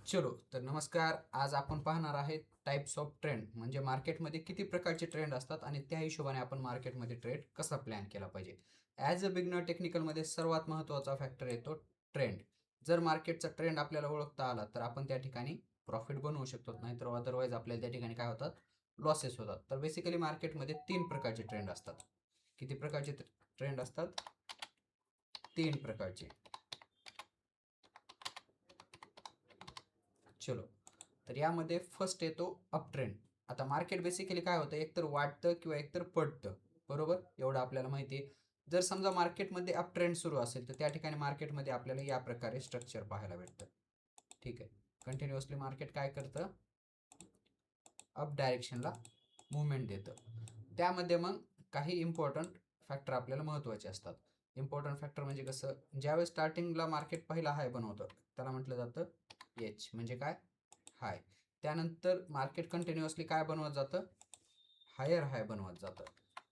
चलो तर नमस्कार. आज आपण पाहणार आहे टाइप्स ऑफ ट्रेंड, म्हणजे मार्केटमध्ये किती प्रकारचे ट्रेंड असतात आणि त्या हिशोबाने आपण मार्केटमध्ये ट्रेड कसा प्लॅन केला पाहिजे. ॲज अ बिगनर टेक्निकलमध्ये सर्वात महत्त्वाचा फॅक्टर येतो ट्रेंड. जर मार्केटचा ट्रेंड आपल्याला ओळखता आला तर आपण त्या ठिकाणी प्रॉफिट बनवू शकतो, नाहीतर अदरवाईज आपल्याला त्या ठिकाणी काय होतात, लॉसेस होतात. तर बेसिकली मार्केटमध्ये 3 प्रकारचे ट्रेंड असतात. किती प्रकारचे ट्रेंड असतात? 3 प्रकारचे. चलो, तर यामध्ये फर्स्ट येतो अप ट्रेंड. आता मार्केट बेसिकली काय होतं, एकतर वाढतं किंवा एकतर पडतं. बरोबर, एवढं आपल्याला माहिती आहे. जर समजा मार्केटमध्ये अप ट्रेंड सुरू असेल तर त्या ठिकाणी मार्केटमध्ये आपल्याला या प्रकारे स्ट्रक्चर पाहायला भेटतं. ठीक आहे, कंटिन्युअसली मार्केट काय करतं, अप डायरेक्शनला मुवमेंट देतं. त्यामध्ये मग काही इम्पॉर्टंट फॅक्टर आपल्याला महत्त्वाचे असतात. इम्पॉर्टंट फॅक्टर म्हणजे कसं, ज्यावेळेस स्टार्टिंगला मार्केट पहिला हाय बनवतं त्याला म्हटलं जातं एच, म्हणजे काय, हाय. त्यानंतर मार्केट कंटिन्युअसली काय बनवत जातं, हायर हाय बनवत जातं.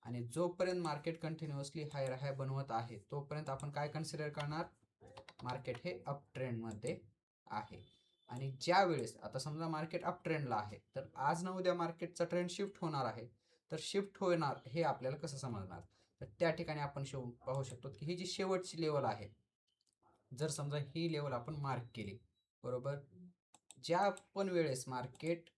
आणि जोपर्यंत मार्केट कंटिन्युअसली हायर हाय बनवत आहे तोपर्यंत आपण काय कन्सिडर करणार, मार्केट हे अप ट्रेंडमध्ये आहे. आणि ज्या वेळेस आता समजा मार्केट अप ट्रेंडला आहे तर आज ना उद्या मार्केटचा ट्रेंड शिफ्ट होणार आहे. तर शिफ्ट होणार हे आपल्याला कसं समजणार, तर त्या ठिकाणी आपण पाहू शकतो की ही जी शेवटची लेवल आहे, जर समजा ही लेवल आपण मार्क केली, बरोबर, ज्या पण वेळेस मार्केट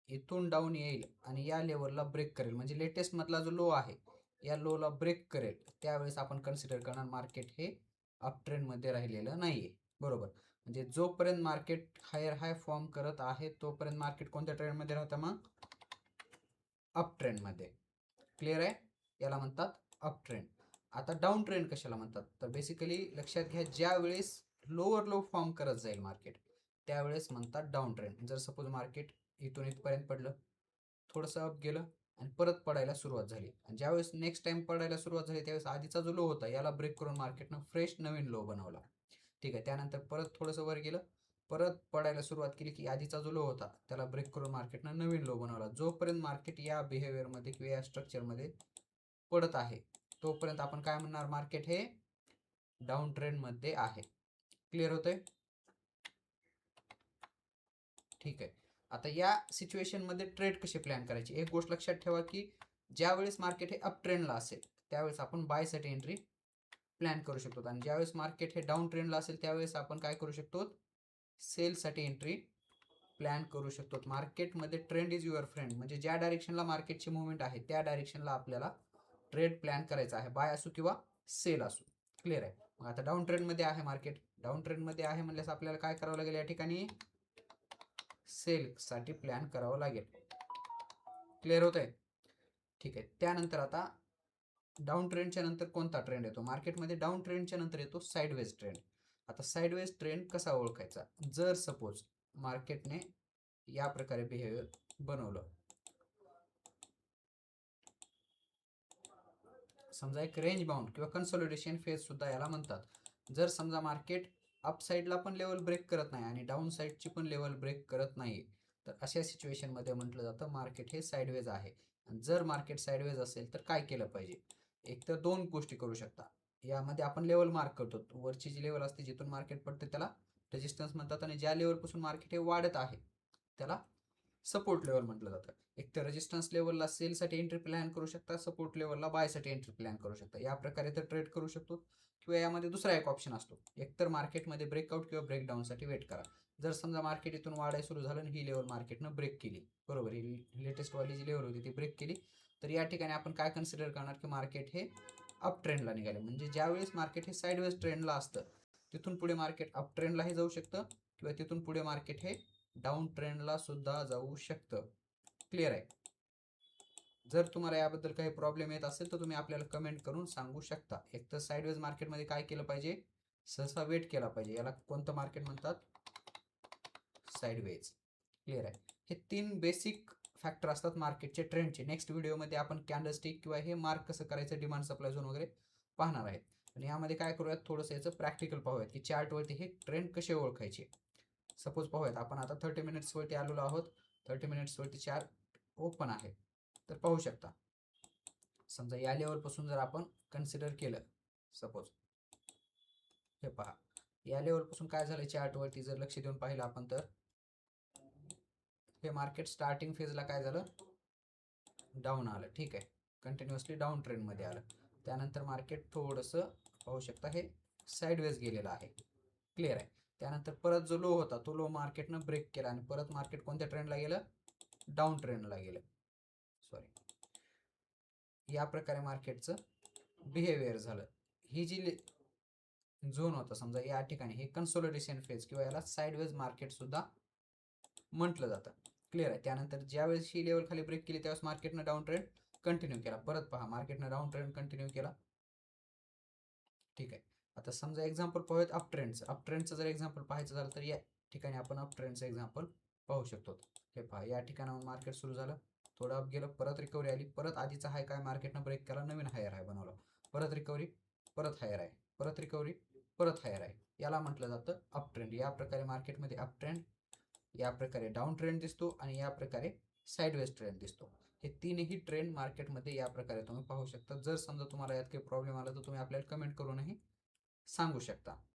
इथून डाऊन येईल आणि या लेवलला ब्रेक करेल, म्हणजे लेटेस्ट मधला जो लो आहे या लोला ब्रेक करेल, त्यावेळेस आपण कन्सिडर करणार मार्केट हे अप ट्रेंडमध्ये राहिलेलं नाहीये. बरोबर, म्हणजे जोपर्यंत मार्केट हायर हाय फॉर्म करत आहे तोपर्यंत मार्केट कोणत्या ट्रेंडमध्ये राहतं, मग अप ट्रेंडमध्ये. क्लिअर आहे, याला म्हणतात अप ट्रेंड. आता डाऊन ट्रेंड कशाला म्हणतात, तर बेसिकली लक्षात घ्या, ज्या वेळेस लोअर लो फॉर्म करत जाईल मार्केट त्यावेळेस म्हणतात डाऊन ट्रेंड. जर सपोज मार्केट इथून इथपर्यंत पडलं, थोडंसं अप गेलं आणि परत पडायला सुरुवात झाली, आणि ज्यावेळेस नेक्स्ट टाइम पडायला सुरुवात झाली त्यावेळेस आधीचा जो लो होता याला ब्रेक करून मार्केटनं फ्रेश नवीन लो बनवला. ठीक आहे, त्यानंतर परत थोडंसं वर गेलं, परत पडायला सुरुवात केली की आधीचा जो लो होता त्याला ब्रेक करून मार्केटनं नवीन लो बनवला. जोपर्यंत मार्केट या बिहेवियरमध्ये किंवा या स्ट्रक्चरमध्ये पडत आहे तोपर्यंत आपण काय म्हणणार, मार्केट हे डाऊन ट्रेंडमध्ये आहे. क्लिअर होतंय? ठीक आहे. आता या सिच्युएशनमध्ये ट्रेड कसे प्लॅन करायचे, एक गोष्ट लक्षात ठेवा की ज्यावेळेस मार्केट हे अप ट्रेंडला असेल त्यावेळेस आपण बायसाठी एंट्री प्लॅन करू शकतो, आणि ज्यावेळेस मार्केट हे डाऊन ट्रेंडला असेल त्यावेळेस आपण काय करू शकतो, सेलसाठी एंट्री प्लॅन करू शकतो. मार्केटमध्ये ट्रेंड इज युअर फ्रेंड, म्हणजे ज्या डायरेक्शनला मार्केटची मुवमेंट आहे त्या डायरेक्शनला आपल्याला ट्रेड प्लॅन करायचा आहे, बाय असो किंवा सेल असो. क्लिअर आहे. मग आता डाऊन ट्रेंडमध्ये आहे मार्केट, डाऊन ट्रेंडमध्ये आहे म्हणल्यास आपल्याला काय करावं लागेल, या ठिकाणी सेलसाठी प्लॅन करावं लागेल. क्लिअर होत आहे? ठीक आहे. त्यानंतर आता डाऊन ट्रेंडच्या नंतर कोणता ट्रेंड येतो मार्केटमध्ये, डाऊन ट्रेंडच्या नंतर येतो साईडवेज ट्रेंड. आता साईडवेज ट्रेंड कसा ओळखायचा, जर सपोज मार्केटने या प्रकारे बिहेवियर बनवलं, समजा एक रेंज बाउंड किंवा कन्सोलिडेशन फेज सुद्धा याला म्हणतात. जर समजा मार्केट अप साईडला पण लेवल ब्रेक करत नाही आणि डाऊन साईडची पण लेवल ब्रेक करत नाही, तर अशा सिच्युएशनमध्ये म्हटलं जातं मार्केट हे साईडवेज आहे. आणि जर मार्केट साईडवेज असेल तर काय केलं पाहिजे, एक तर दोन गोष्टी करू शकता. यामध्ये आपण लेवल मार्क करतो, वरची जी लेवल असते जिथून मार्केट पडते त्याला रेजिस्टन्स म्हणतात, आणि ज्या लेवलपासून मार्केट हे वाढत आहे त्याला सपोर्ट लेवल म्हटलं जातं. एक तर रेजिस्टन्स लेवलला सेलसाठी एंट्री प्लॅन करू शकता, सपोर्ट लेवलला बायसाठी एंट्री प्लॅन करू शकता. या प्रकारे तर ट्रेड करू शकतो. किंवा यामध्ये दुसरा एक ऑप्शन असतो, एकतर मार्केटमध्ये ब्रेकआउट किंवा ब्रेकडाऊनसाठी वेट करा. जर समजा मार्केट इथून वाढाय सुरू झालं आणि ही लेवल मार्केटनं ब्रेक केली, बरोबर, ही लेटेस्ट वाली जी लेवल होती ती ब्रेक केली, तर या ठिकाणी आपण काय कन्सिडर करणार की मार्केट हे अप ट्रेंडला निघाले. म्हणजे ज्यावेळेस मार्केट हे साईडवेज ट्रेंडला असतं तिथून पुढे मार्केट अप ट्रेंडलाही जाऊ शकतं किंवा तिथून पुढे मार्केट हे डाऊन ट्रेंडला सुद्धा जाऊ शकतं. क्लिअर आहे? जर तुम्हाला याबद्दल काही प्रॉब्लेम येत असेल तर तुम्ही आपल्याला कमेंट करून सांगू शकता. एक तर साईडवेज मार्केटमध्ये काय केलं पाहिजे, सहसा वेट केला पाहिजे. याला कोणतं मार्केट म्हणतात, साईडवेज. क्लिअर आहे? हे 3 बेसिक फॅक्टर असतात मार्केटचे ट्रेंडचे. नेक्स्ट व्हिडिओमध्ये आपण कॅन्डलस्टिक किंवा हे मार्क कसं करायचं, डिमांड सप्लाय झोन वगैरे पाहणार आहेत. आणि यामध्ये काय करूयात, थोडंसं याचं प्रॅक्टिकल पाहूयात की चार्टवरती हे ट्रेंड कसे ओळखायचे. सपोज पाहूयात, आपण आता 30 मिनिट्सवरती आलेलो आहोत. 30 मिनिट्सवरती चार्ट ओपन आहे, तर पाहू शकता. समजा या लेवलपासून जर आपण कन्सिडर केलं, सपोज हे पहा, या लेवलपासून काय झालं चार्टवरती जर लक्ष देऊन पाहिलं आपण, तर हे मार्केट स्टार्टिंग फेजला काय झालं, डाऊन आलं. ठीक आहे, कंटिन्युअसली डाऊन ट्रेंडमध्ये आलं. त्यानंतर मार्केट थोडंसं पाहू शकता हे साईडवेज गेलेलं आहे. क्लिअर आहे. त्यानंतर परत जो लो होता तो लो मार्केटनं ब्रेक केला आणि परत मार्केट कोणत्या ट्रेंडला गेलं, डाऊन ट्रेंडला गेलं. सॉरी, या प्रकारे मार्केटचं बिहेवियर झालं. ही जी झोन होता समजा या ठिकाणी, हे कन्सोलिडेशन फेज किंवा याला साईडवेज मार्केट सुद्धा म्हटलं जातं. क्लिअर आहे. त्यानंतर ज्यावेळेस ही लेवल खाली ब्रेक केली त्यावेळेस मार्केटनं डाऊन ट्रेंड कंटिन्यू केला. परत पहा मार्केटनं डाऊन ट्रेंड कंटिन्यू केला. ठीक आहे. आता समजा एक्झाम्पल पाहूयात अप ट्रेंडचं. अप ट्रेंडचं जर एक्झाम्पल पाहायचं झालं तर या ठिकाणी आपण अप ट्रेंडचं एक्झाम्पल पाहू शकतो. हे पहा, या ठिकाणाहून मार्केट सुरू झालं, थोडं अप गेलं, परत रिकव्हरी आली, परत आधीचा हाय काय मार्केटनं ब्रेक केला, नवीन हायर हाय बनवला, परत रिकव्हरी, परत हायर आहे, परत रिकव्हरी, परत हायर आहे. याला म्हटलं जातं अप ट्रेंड. या प्रकारे मार्केटमध्ये अप ट्रेंड, या प्रकारे डाऊन ट्रेंड दिसतो आणि या प्रकारे साईडवेज ट्रेंड दिसतो. हे तीनही ट्रेंड मार्केटमध्ये या प्रकारे तुम्ही पाहू शकता. जर समजा तुम्हाला यात काही प्रॉब्लेम आला तर तुम्ही आपल्याला कमेंट करूनही सांगू शकता.